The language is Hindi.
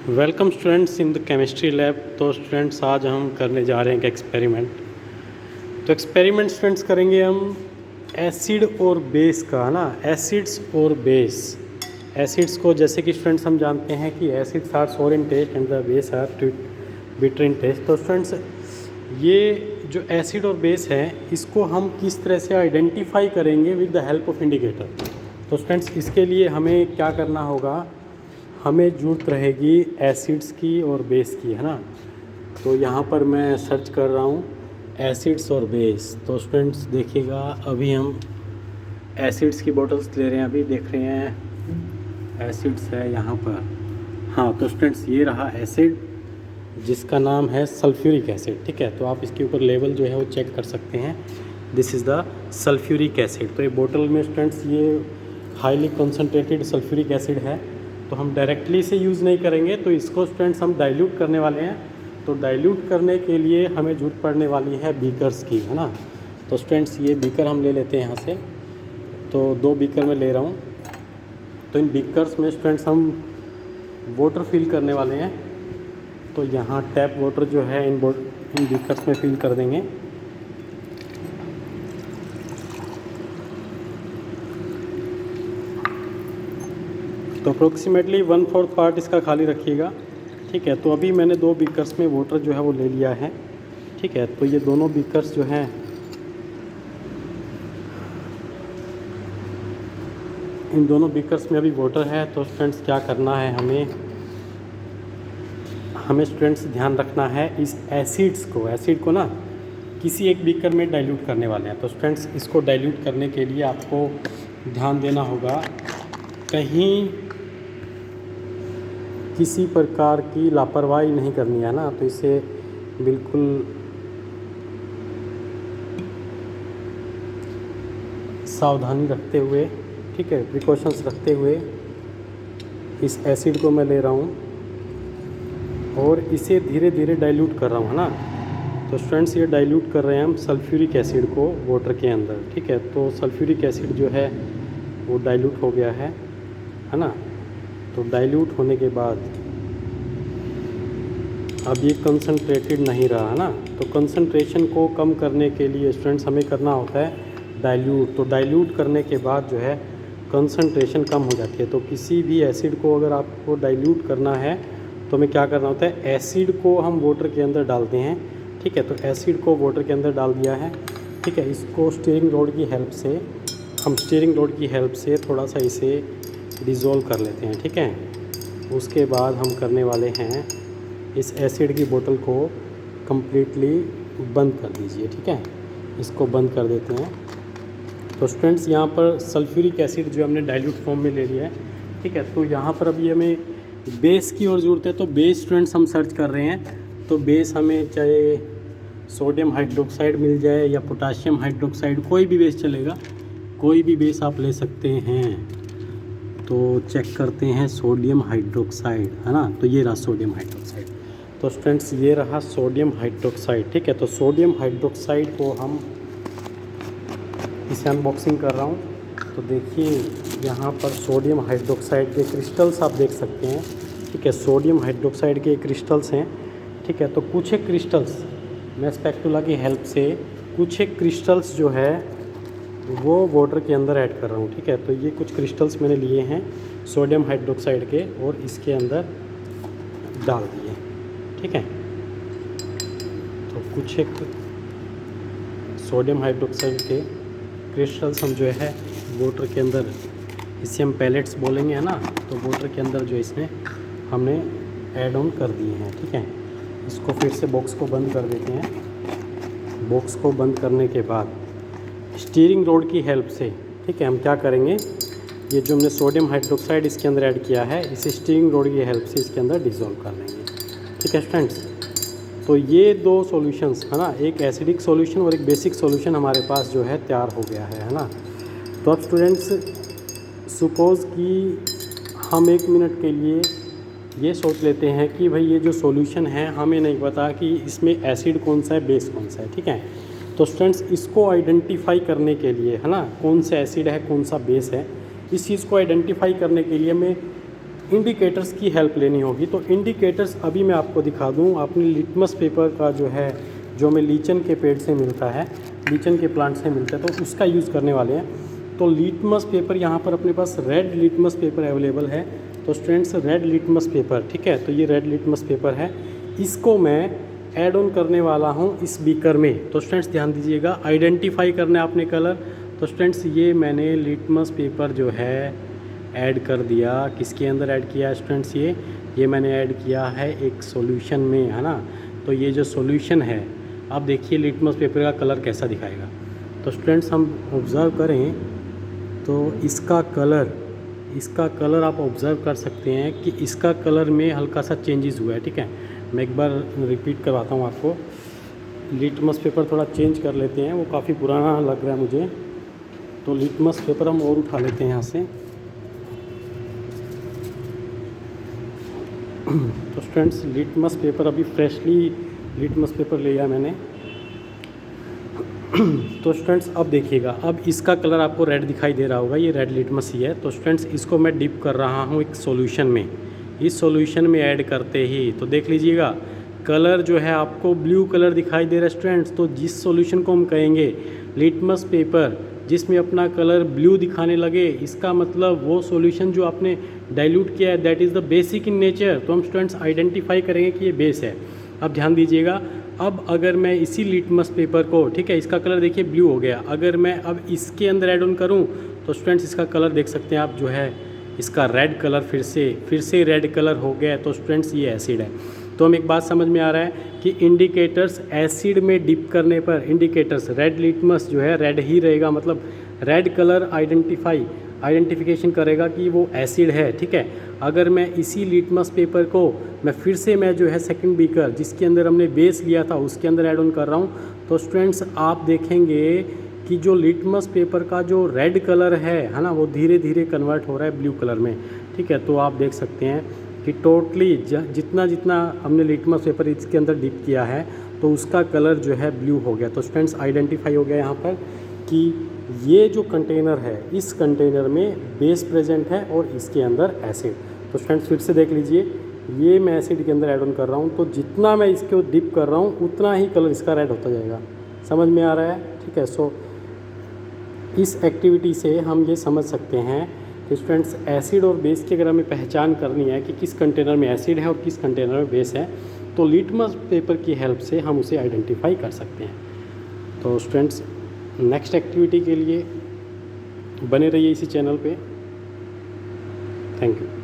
Welcome students in the chemistry lab. तो स्टूडेंट्स आज हम करने जा रहे हैं एक एक्सपेरिमेंट। तो एक्सपेरिमेंट स्टूडेंट्स करेंगे हम एसिड और बेस का, है ना। एसिड्स और बेस। एसिड्स को जैसे कि स्टूडेंट्स हम जानते हैं कि acids are sour in taste and the base are bitter in taste. तो स्टूडेंट्स ये जो एसिड और बेस है इसको हम किस तरह से आइडेंटिफाई करेंगे with the help of indicator. तो स्टूडेंट्स इसके लिए हमें क्या करना होगा, हमें ज़रूरत रहेगी एसिड्स की और बेस की, है ना। तो यहाँ पर मैं सर्च कर रहा हूँ एसिड्स और बेस। तो स्टूडेंट्स देखिएगा अभी हम एसिड्स की बोतल्स ले रहे हैं, अभी देख रहे हैं एसिड्स है यहाँ पर। हाँ तो स्टूडेंट्स ये रहा एसिड जिसका नाम है सल्फ्यूरिक एसिड, ठीक है। तो आप इसके ऊपर लेवल जो है वो चेक कर सकते हैं, this is the sulphuric acid. तो ये बोतल में स्टूडेंट्स ये हाईली कंसनट्रेटेड सल्फ्यूरिक एसिड है। तो हम डायरेक्टली से यूज़ नहीं करेंगे, तो इसको स्टूडेंट्स हम डाइल्यूट करने वाले हैं। तो डाइल्यूट करने के लिए हमें ज़रूरत पड़ने वाली है बीकर्स की, है ना। तो स्टूडेंट्स ये बीकर हम ले लेते हैं यहाँ से। तो 2 बीकर में ले रहा हूँ। तो इन बीकर्स में स्टूडेंट्स हम वाटर फिल करने वाले हैं। तो यहाँ टैप वाटर जो है इन बीकर्स में फिल कर देंगे। तो अप्रोक्सीमेटली 1/4 पार्ट इसका खाली रखिएगा, ठीक है। तो अभी मैंने 2 बीकर्स में वाटर जो है वो ले लिया है, ठीक है। तो ये दोनों बीकर्स जो हैं इन दोनों बीकर्स में अभी वाटर है। तो स्टूडेंट्स क्या करना है, हमें स्टूडेंट्स ध्यान रखना है इस एसिड को ना किसी एक बीकर में डाइल्यूट करने वाले हैं। तो स्टूडेंट्स इसको डाइल्यूट करने के लिए आपको ध्यान देना होगा कहीं किसी प्रकार की लापरवाही नहीं करनी है ना। तो इसे बिल्कुल सावधानी रखते हुए, ठीक है, प्रिकॉशंस रखते हुए इस एसिड को मैं ले रहा हूँ और इसे धीरे धीरे डाइल्यूट कर रहा हूँ, है ना। तो स्टूडेंट्स ये डाइल्यूट कर रहे हैं हम सल्फ्यूरिक एसिड को वाटर के अंदर, ठीक है। तो सल्फ्यूरिक एसिड जो है वो डाइल्यूट हो गया है ना। तो डाइल्यूट होने के बाद अब ये कंसनट्रेटेड नहीं रहा, है ना। तो कंसनट्रेशन को कम करने के लिए स्टूडेंट्स हमें करना होता है डाइल्यूट। तो डाइल्यूट करने के बाद जो है कंसनट्रेशन कम हो जाती है। तो किसी भी एसिड को अगर आपको डाइल्यूट करना है तो हमें क्या करना होता है, एसिड को हम वाटर के अंदर डालते हैं, ठीक है। तो एसिड को वाटर के अंदर डाल दिया है, ठीक है। इसको स्टीयरिंग रोड की हेल्प से थोड़ा सा इसे डिज़ोल्व कर लेते हैं, ठीक है। उसके बाद हम करने वाले हैं इस एसिड की बोतल को कम्प्लीटली बंद कर दीजिए, ठीक है। इसको बंद कर देते हैं। तो स्टूडेंट्स यहाँ पर सल्फ्यूरिक एसिड जो हमने डाइल्यूट फॉर्म में ले लिया है, ठीक है। तो यहाँ पर अभी हमें बेस की और ज़रूरत है। तो बेस स्टूडेंट्स हम सर्च कर रहे हैं। तो बेस हमें चाहे सोडियम हाइड्रोक्साइड मिल जाए या पोटाशियम हाइड्रोक्साइड, कोई भी बेस चलेगा, कोई भी बेस आप ले सकते हैं। तो चेक करते हैं सोडियम हाइड्रोक्साइड, है ना। तो ये रहा सोडियम हाइड्रोक्साइड। तो स्टूडेंट्स ये रहा सोडियम हाइड्रोक्साइड, ठीक है। तो सोडियम हाइड्रोक्साइड को हम इसे अनबॉक्सिंग कर रहा हूँ। तो देखिए यहाँ पर सोडियम हाइड्रोक्साइड के क्रिस्टल्स आप देख सकते हैं, ठीक है। सोडियम हाइड्रोक्साइड के क्रिस्टल्स हैं, ठीक है। तो कुछ एक क्रिस्टल्स मैं स्पेक्टुला की हेल्प से कुछ एक क्रिस्टल्स जो है वो वाटर के अंदर ऐड कर रहा हूँ, ठीक है। तो ये कुछ क्रिस्टल्स मैंने लिए हैं सोडियम हाइड्रोक्साइड के और इसके अंदर डाल दिए, ठीक है। तो कुछ एक सोडियम हाइड्रोक्साइड के क्रिस्टल्स हम जो है वाटर के अंदर, इसे हम पैलेट्स बोलेंगे, है ना। तो वाटर के अंदर जो इसमें हमने ऐड ऑन कर दिए हैं, ठीक है। इसको फिर से बॉक्स को बंद कर देते हैं। बॉक्स को बंद करने के बाद स्टीयरिंग रोड की हेल्प से, ठीक है, हम क्या करेंगे, ये जो हमने सोडियम हाइड्रोक्साइड इसके अंदर ऐड किया है इसे स्टीयरिंग रोड की हेल्प से इसके अंदर डिज़ोल्व कर लेंगे, ठीक है स्टूडेंट्स। तो ये 2 सॉल्यूशंस, है ना, एक एसिडिक सॉल्यूशन और एक बेसिक सॉल्यूशन हमारे पास जो है तैयार हो गया है ना। तो अब स्टूडेंट्स सपोज़ कि हम 1 मिनट के लिए ये सोच लेते हैं कि भाई ये जो सॉल्यूशन है हमें नहीं पता कि इसमें एसिड कौन सा है, बेस कौन सा है, ठीक है। तो स्टूडेंट्स इसको आइडेंटिफाई करने के लिए, है ना, कौन सा एसिड है कौन सा बेस है, इस चीज़ को आइडेंटिफाई करने के लिए हमें इंडिकेटर्स की हेल्प लेनी होगी। तो इंडिकेटर्स अभी मैं आपको दिखा दूँ। अपने लिटमस पेपर का जो है, जो हमें लीचन के पेड़ से मिलता है, लीचन के प्लांट से मिलता है, तो उसका यूज़ करने वाले हैं। तो लिटमस पेपर यहाँ पर अपने पास रेड लिटमस पेपर अवेलेबल है। तो स्टूडेंट्स रेड लिटमस पेपर, ठीक है, तो ये रेड लिटमस पेपर है, इसको मैं ऐड ऑन करने वाला हूँ इस बीकर में। तो स्टूडेंट्स ध्यान दीजिएगा, आइडेंटिफाई करना है आपने कलर। तो स्टूडेंट्स ये मैंने लिटमस पेपर जो है ऐड कर दिया। किसके अंदर ऐड किया स्टूडेंट्स? ये मैंने ऐड किया है एक सॉल्यूशन में, है ना। तो ये जो सॉल्यूशन है, आप देखिए लिटमस पेपर का कलर कैसा दिखाएगा। तो स्टूडेंट्स हम ऑब्ज़र्व करें तो इसका कलर आप ऑब्ज़र्व कर सकते हैं कि इसका कलर में हल्का सा चेंजेस हुआ है, ठीक है। मैं एक बार रिपीट करवाता हूँ आपको। लिटमस पेपर थोड़ा चेंज कर लेते हैं, वो काफ़ी पुराना लग रहा है मुझे। तो लिटमस पेपर हम और उठा लेते हैं यहाँ से। तो स्टूडेंट्स लिटमस पेपर अभी फ्रेशली लिटमस पेपर लिया मैंने। तो स्टूडेंट्स अब देखिएगा, अब इसका कलर आपको रेड दिखाई दे रहा होगा, ये रेड लिटमस ही है। तो स्टूडेंट्स इसको मैं डिप कर रहा हूँ एक सॉल्यूशन में। इस सॉल्यूशन में ऐड करते ही तो देख लीजिएगा कलर जो है आपको ब्लू कलर दिखाई दे रहा है स्टूडेंट्स। तो जिस सॉल्यूशन को हम कहेंगे लिटमस पेपर जिसमें अपना कलर ब्लू दिखाने लगे, इसका मतलब वो सॉल्यूशन जो आपने डाइल्यूट किया है that is the basic in nature. तो हम स्टूडेंट्स आइडेंटिफाई करेंगे कि ये बेस है। अब ध्यान दीजिएगा, अब अगर मैं इसी लिटमस पेपर को, ठीक है, इसका कलर देखिए ब्लू हो गया, अगर मैं अब इसके अंदर ऐड ऑन करूँ तो स्टूडेंट्स इसका कलर देख सकते हैं आप जो है, इसका रेड कलर फिर से रेड कलर हो गया। तो स्टूडेंट्स ये एसिड है। तो हम एक बात समझ में आ रहा है कि इंडिकेटर्स एसिड में डिप करने पर इंडिकेटर्स रेड लिटमस जो है रेड ही रहेगा, मतलब रेड कलर आइडेंटिफिकेशन करेगा कि वो एसिड है, ठीक है। अगर मैं इसी लिटमस पेपर को फिर से मैं जो है सेकंड बीकर जिसके अंदर हमने बेस लिया था उसके अंदर ऐड ऑन कर रहा हूँ, तो स्टूडेंट्स आप देखेंगे कि जो लिटमस पेपर का जो रेड कलर है ना, वो धीरे धीरे कन्वर्ट हो रहा है ब्लू कलर में, ठीक है। तो आप देख सकते हैं कि टोटली जितना जितना हमने लिटमस पेपर इसके अंदर डिप किया है तो उसका कलर जो है ब्लू हो गया। तो स्टूडेंट्स आइडेंटिफाई हो गया यहाँ पर कि ये जो कंटेनर है, इस कंटेनर में बेस प्रेजेंट है और इसके अंदर एसिड। तो स्टूडेंट्स फिर से देख लीजिए, ये मैं एसिड के अंदर ऐड ऑन कर रहा हूँ, तो जितना मैं इसको डिप कर रहा हूँ उतना ही कलर इसका रेड होता जाएगा। समझ में आ रहा है, ठीक है। सो इस एक्टिविटी से हम ये समझ सकते हैं कि स्टूडेंट्स एसिड और बेस की अगर हमें पहचान करनी है कि किस कंटेनर में एसिड है और किस कंटेनर में बेस है, तो लिटमस पेपर की हेल्प से हम उसे आइडेंटिफाई कर सकते हैं। तो स्टूडेंट्स नेक्स्ट एक्टिविटी के लिए बने रहिए इसी चैनल पे। Thank you.